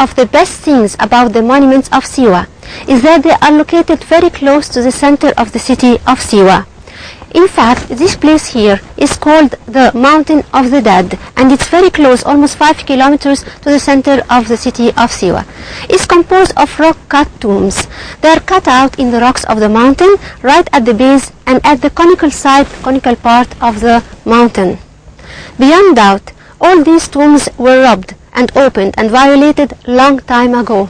of the best things about the monuments of Siwa is that they are located very close to the center of the city of Siwa. In fact, this place here is called the Mountain of the Dead, and it's very close, almost 5 kilometers to the center of the city of Siwa. It's composed of rock-cut tombs. They are cut out in the rocks of the mountain, right at the base and at the conical part of the mountain. Beyond doubt, all these tombs were robbed and opened and violated long time ago.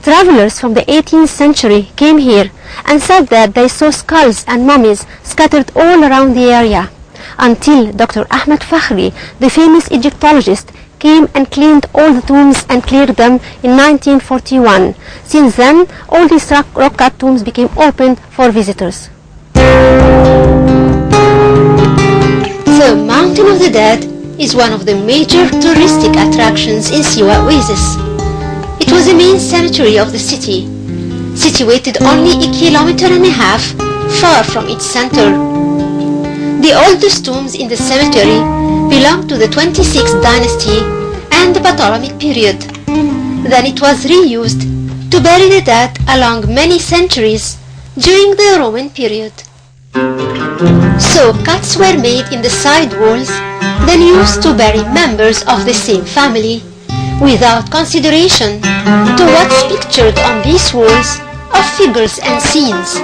Travelers from the 18th century came here and said that they saw skulls and mummies scattered all around the area, until Dr. Ahmed Fakhri, the famous Egyptologist, came and cleaned all the tombs and cleared them in 1941. Since then, all these rock-cut tombs became open for visitors. The Mountain of the Dead is one of the major touristic attractions in Siwa Oasis. It was the main cemetery of the city, situated only 1.5 kilometers far from its center. The oldest tombs in the cemetery belong to the 26th dynasty and the Ptolemaic period. Then it was reused to bury the dead along many centuries during the Roman period. So cuts were made in the side walls, then used to bury members of the same family, without consideration to what's pictured on these walls of figures and scenes.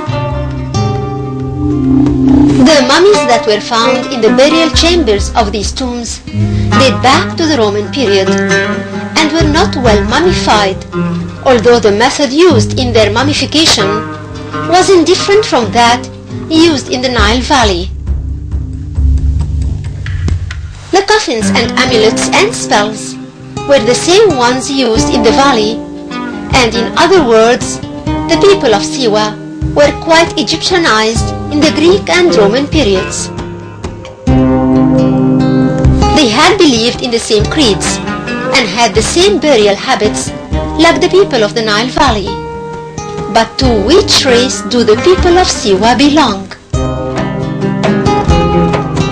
The mummies that were found in the burial chambers of these tombs date back to the Roman period and were not well mummified, although the method used in their mummification wasn't different from that used in the Nile Valley. The coffins and amulets and spells were the same ones used in the valley, and in other words, the people of Siwa were quite Egyptianized in the Greek and Roman periods. They had believed in the same creeds and had the same burial habits like the people of the Nile Valley. But to which race do the people of Siwa belong?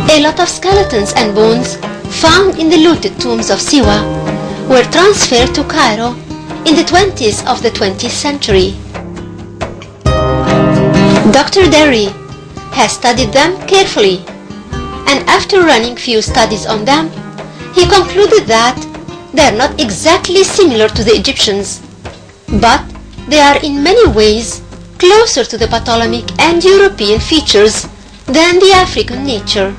A lot of skeletons and bones found in the looted tombs of Siwa were transferred to Cairo in the 20s of the 20th century. Dr. Derry has studied them carefully, and after running few studies on them, he concluded that they are not exactly similar to the Egyptians, but they are in many ways closer to the Ptolemaic and European features than the African nature.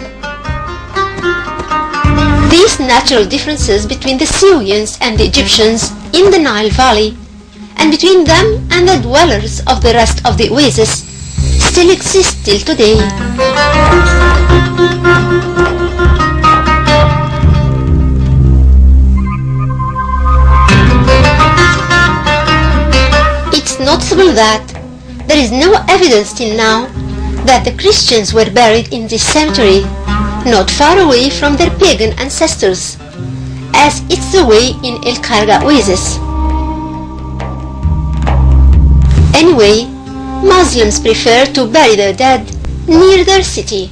These natural differences between the Syrians and the Egyptians in the Nile Valley, and between them and the dwellers of the rest of the oasis, still exist till today. It's noticeable that there is no evidence till now that the Christians were buried in this cemetery, not far away from their pagan ancestors, as it's the way in El Kharga oasis. Anyway, Muslims prefer to bury their dead near their city,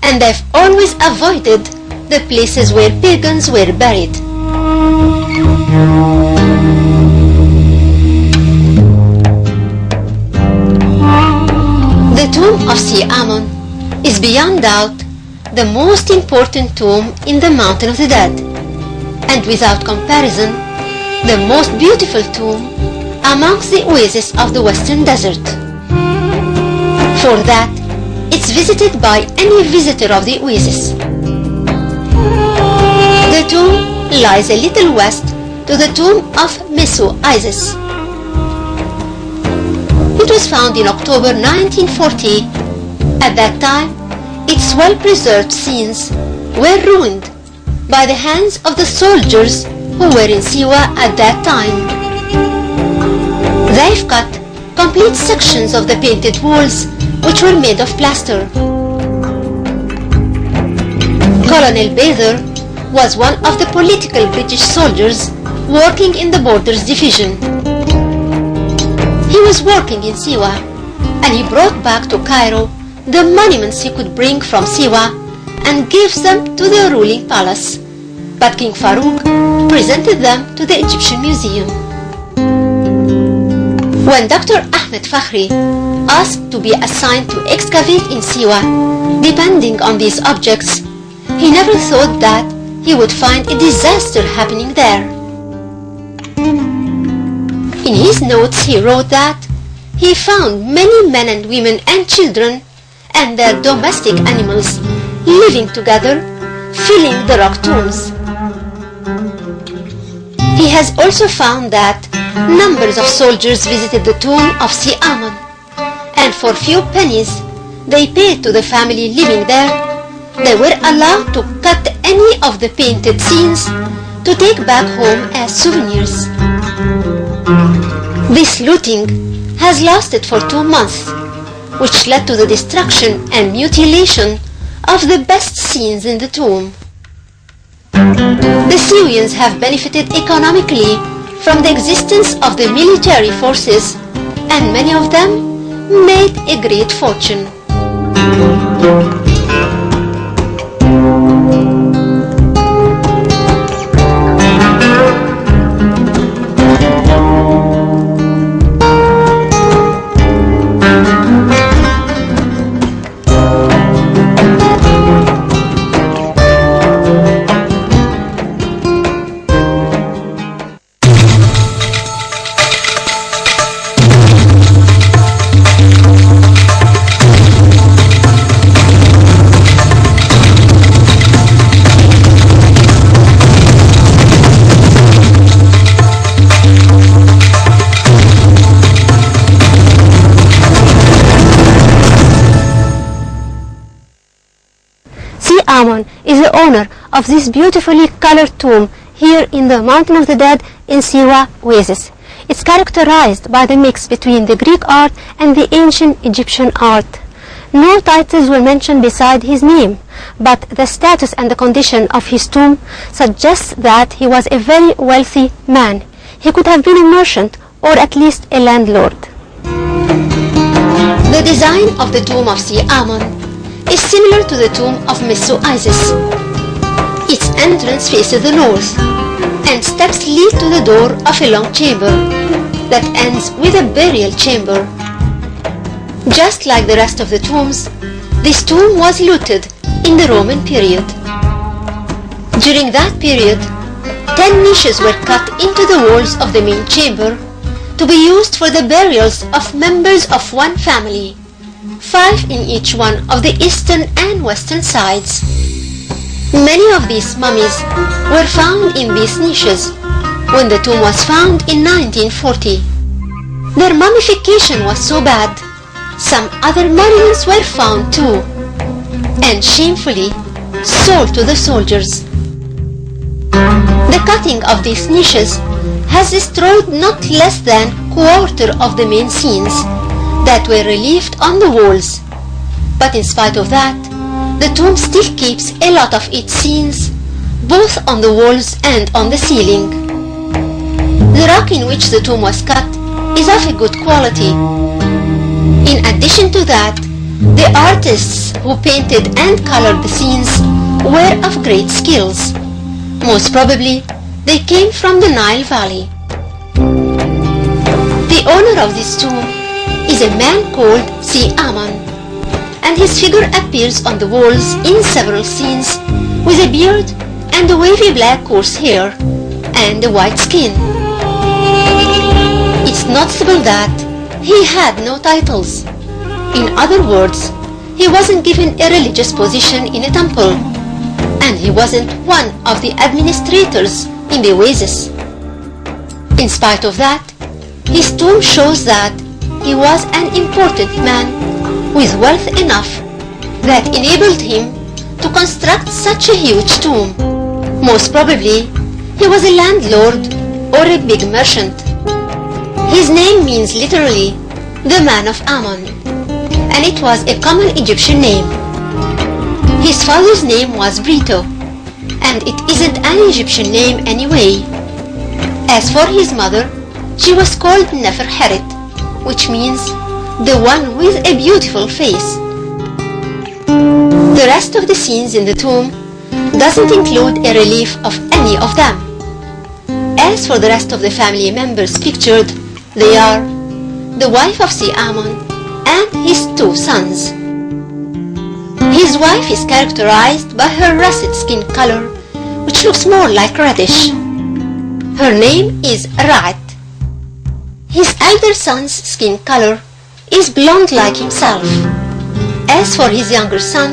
and they've always avoided the places where pagans were buried. The tomb of Si Amon is beyond doubt the most important tomb in the Mountain of the Dead, and without comparison, the most beautiful tomb amongst the oases of the Western Desert. For that, it's visited by any visitor of the oasis. The tomb lies a little west to the tomb of Mesu Isis. It was found in October 1940. At that time, its well-preserved scenes were ruined by the hands of the soldiers who were in Siwa at that time. They've cut complete sections of the painted walls, which were made of plaster. Colonel Bather was one of the political British soldiers working in the Borders Division. He was working in Siwa, and he brought back to Cairo the monuments he could bring from Siwa and gave them to the ruling palace, but King Farouk presented them to the Egyptian Museum. When Dr. Ahmed Fakhri asked to be assigned to excavate in Siwa, depending on these objects, he never thought that he would find a disaster happening there. In his notes he wrote that he found many men and women and children and their domestic animals living together, filling the rock tombs. He has also found that numbers of soldiers visited the tomb of Si Amon, and for few pennies they paid to the family living there, they were allowed to cut any of the painted scenes to take back home as souvenirs. This looting has lasted for 2 months, which led to the destruction and mutilation of the best scenes in the tomb. The Syrians have benefited economically from the existence of the military forces, and many of them made a great fortune. Amon is the owner of this beautifully colored tomb here in the Mountain of the Dead in Siwa, Oasis. It's characterized by the mix between the Greek art and the ancient Egyptian art. No titles were mentioned beside his name, but the status and the condition of his tomb suggests that he was a very wealthy man. He could have been a merchant or at least a landlord. The design of the tomb of Si Amon is similar to the tomb of Meso Isis. Its entrance faces the north, and steps lead to the door of a long chamber that ends with a burial chamber. Just like the rest of the tombs, this tomb was looted in the Roman period. During that period, 10 niches were cut into the walls of the main chamber to be used for the burials of members of one family, 5 in each one of the eastern and western sides. Many of these mummies were found in these niches when the tomb was found in 1940. Their mummification was so bad, some other monuments were found too, and shamefully sold to the soldiers. The cutting of these niches has destroyed not less than quarter of the main scenes that were relieved on the walls, but in spite of that, the tomb still keeps a lot of its scenes, both on the walls and on the ceiling. The rock in which the tomb was cut is of a good quality. In addition to that, the artists who painted and colored the scenes were of great skills. Most probably, they came from the Nile Valley. The owner of this tomb is a man called Si Amon, and his figure appears on the walls in several scenes with a beard and a wavy black coarse hair and a white skin. It's noticeable that he had no titles. In other words, he wasn't given a religious position in a temple, and he wasn't one of the administrators in the oasis. In spite of that, his tomb shows that he was an important man with wealth enough that enabled him to construct such a huge tomb. Most probably, he was a landlord or a big merchant. His name means literally the man of Ammon, and it was a common Egyptian name. His father's name was Brito, and it isn't an Egyptian name anyway. As for his mother, she was called Neferheret, which means the one with a beautiful face. The rest of the scenes in the tomb doesn't include a relief of any of them. As for the rest of the family members pictured, they are the wife of Amun and his two sons. His wife is characterized by her russet skin color, which looks more like reddish. Her name is Ra'at. His elder son's skin color is blonde like himself. As for his younger son,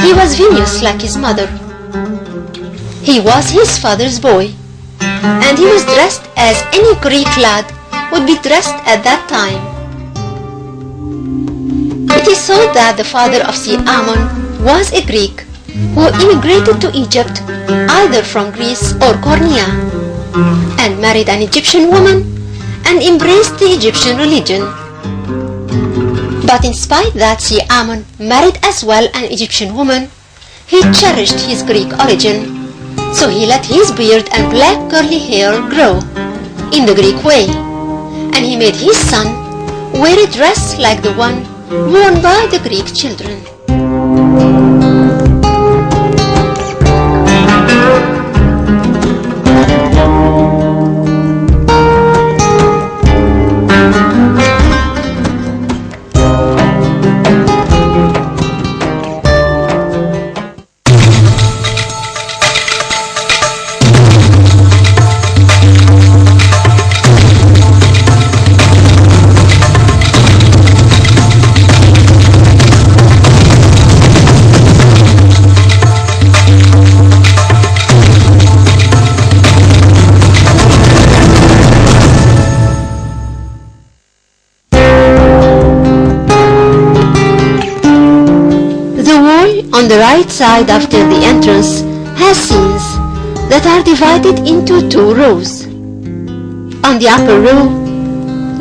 he was vinous like his mother. He was his father's boy, and he was dressed as any Greek lad would be dressed at that time. It is thought that the father of Amun was a Greek who immigrated to Egypt either from Greece or Cornea, and married an Egyptian woman and embraced the Egyptian religion. But in spite that Amun married as well an Egyptian woman, he cherished his Greek origin, so he let his beard and black curly hair grow in the Greek way, and he made his son wear a dress like the one worn by the Greek children. On the right side after the entrance has scenes that are divided into two rows. On the upper row,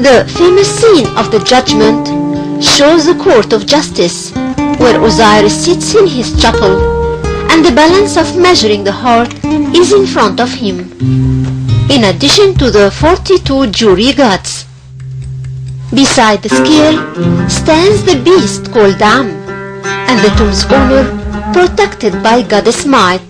the famous scene of the judgment shows the court of justice where Osiris sits in his chapel and the balance of measuring the heart is in front of him, in addition to the 42 jury gods. Beside the scale stands the beast called Am, and the tomb's owner protected by goddess Might.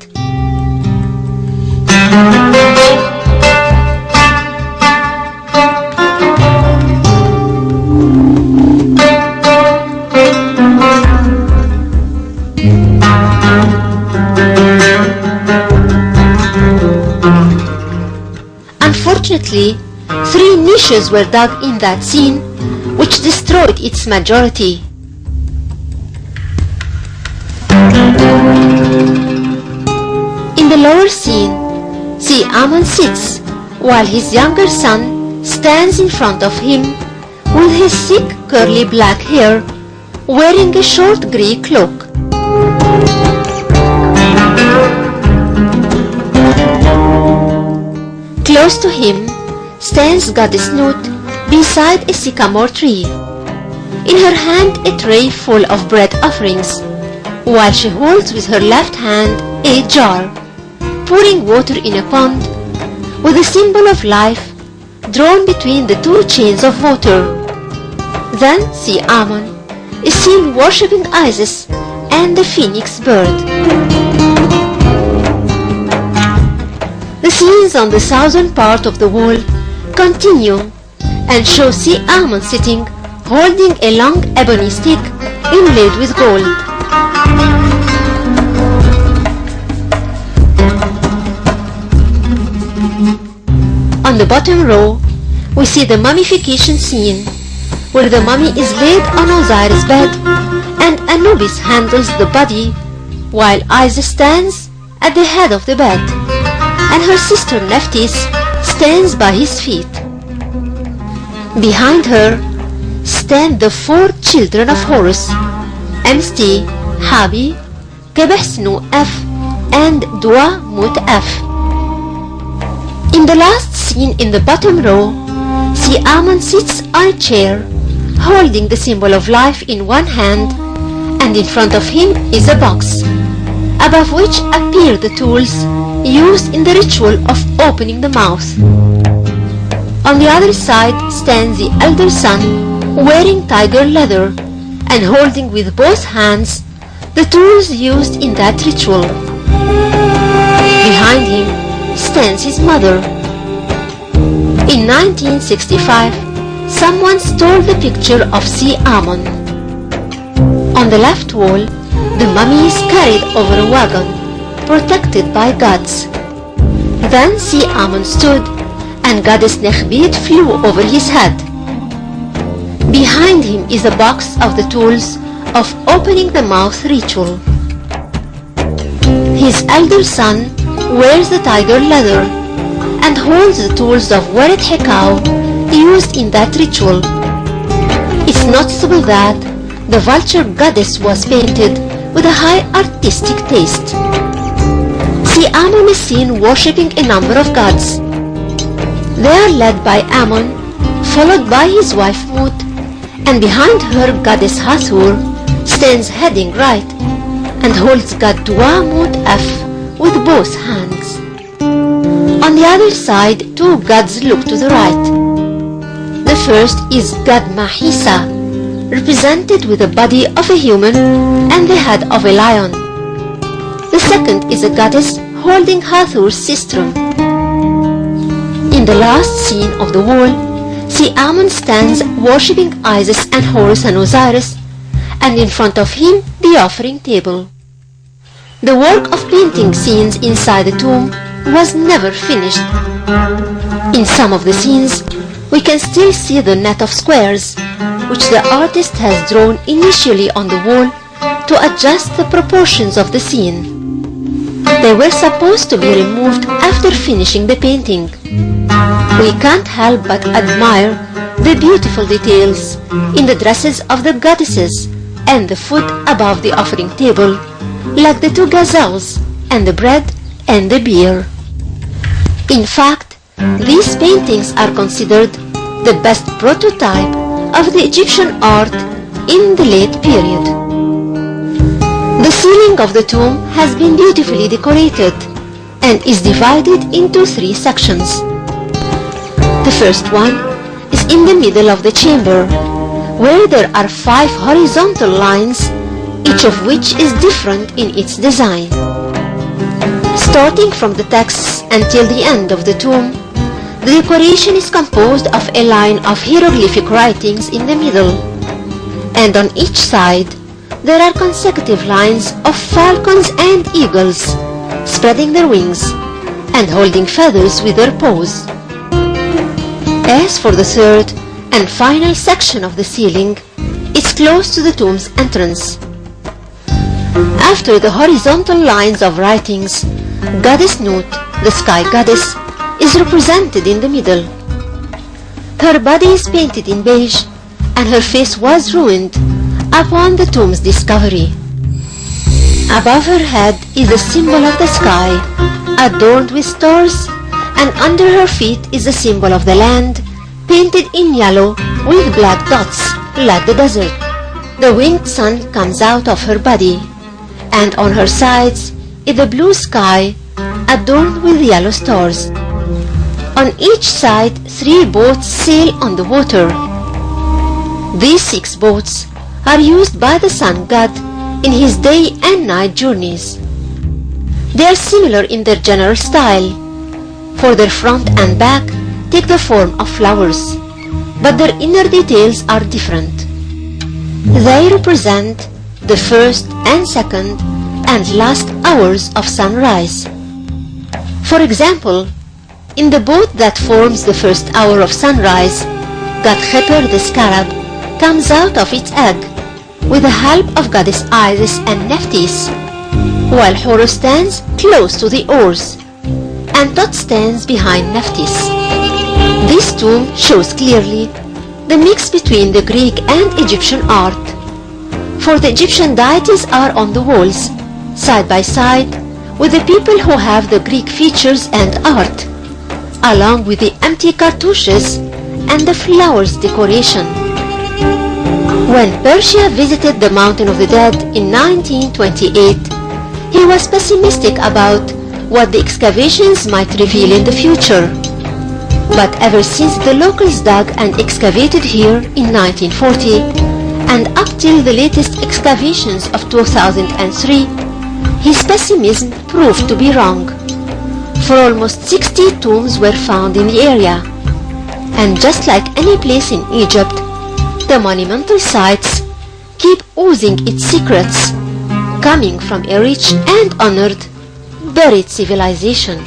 Unfortunately, 3 niches were dug in that scene, which destroyed its majority. In the lower scene, Amun sits while his younger son stands in front of him with his thick curly black hair, wearing a short grey cloak. Close to him stands goddess Nut beside a sycamore tree, in her hand a tray full of bread offerings, while she holds with her left hand a jar, pouring water in a pond with a symbol of life drawn between the 2 chains of water. Then Amun is seen worshipping Isis and the phoenix bird. The scenes on the southern part of the wall continue and show Amun sitting holding a long ebony stick inlaid with gold. On the bottom row, we see the mummification scene, where the mummy is laid on Osiris' bed and Anubis handles the body, while Isis stands at the head of the bed, and her sister Nephthys stands by his feet. Behind her stand the 4 children of Horus, Amsti, Habi, Gebehsnu F, and Dua Mut F. In the last scene in the bottom row, Amun sits on a chair, holding the symbol of life in one hand, and in front of him is a box, above which appear the tools used in the ritual of opening the mouth. On the other side stands the elder son, wearing tiger leather and holding with both hands the tools used in that ritual. Behind him stands his mother. In 1965, someone stole the picture of Si Amon. On the left wall, the mummy is carried over a wagon, protected by gods. Then Si Amon stood, and goddess Nekhbit flew over his head. Behind him is a box of the tools of opening the mouth ritual. His elder son wears the tiger leather and holds the tools of Waret Hekau used in that ritual. It's noticeable that the vulture goddess was painted with a high artistic taste. Si Amon is seen worshipping a number of gods. They are led by Amon, followed by his wife Mut, and behind her goddess Hathor stands heading right and holds god Dua Mut F with both hands. On the other side, two gods look to the right. The first is god Mahisa, represented with the body of a human and the head of a lion. The second is a goddess holding Hathor's sistrum. In the last scene of the wall, Si Amon stands worshipping Isis and Horus and Osiris, and in front of him the offering table. The work of painting scenes inside the tomb was never finished. In some of the scenes, we can still see the net of squares, which the artist has drawn initially on the wall to adjust the proportions of the scene. They were supposed to be removed after finishing the painting. We can't help but admire the beautiful details in the dresses of the goddesses and the food above the offering table, like the two gazelles and the bread and the beer. In fact, these paintings are considered the best prototype of the Egyptian art in the late period. The ceiling of the tomb has been beautifully decorated and is divided into three sections. The first one is in the middle of the chamber, where there are 5 horizontal lines, each of which is different in its design. Starting from the texts until the end of the tomb, the decoration is composed of a line of hieroglyphic writings in the middle, and on each side there are consecutive lines of falcons and eagles spreading their wings and holding feathers with their paws. As for the third and final section of the ceiling, it's close to the tomb's entrance. After the horizontal lines of writings, Goddess Nut, the sky goddess, is represented in the middle. Her body is painted in beige, and her face was ruined upon the tomb's discovery. Above her head is the symbol of the sky, adorned with stars, and under her feet is the symbol of the land, painted in yellow with black dots, like the desert. The winged sun comes out of her body, and on her sides is the blue sky, adorned with yellow stars. On each side, 3 boats sail on the water. These 6 boats are used by the sun god in his day and night journeys. They are similar in their general style, for their front and back take the form of flowers, but their inner details are different. They represent the first and second and last hours of sunrise. For example, in the boat that forms the first hour of sunrise, god Kheper the scarab comes out of its egg with the help of goddess Isis and Nephthys, while Horus stands close to the oars, and Tot stands behind Nephthys. This tomb shows clearly the mix between the Greek and Egyptian art, for the Egyptian deities are on the walls, side by side with the people who have the Greek features and art, along with the empty cartouches and the flowers decoration. When Persia visited the Mountain of the Dead in 1928, he was pessimistic about what the excavations might reveal in the future. But ever since the locals dug and excavated here in 1940, and up till the latest excavations of 2003, his pessimism proved to be wrong. For almost 60 tombs were found in the area. And just like any place in Egypt, the monumental sites keep oozing its secrets, coming from a rich and honored buried civilization.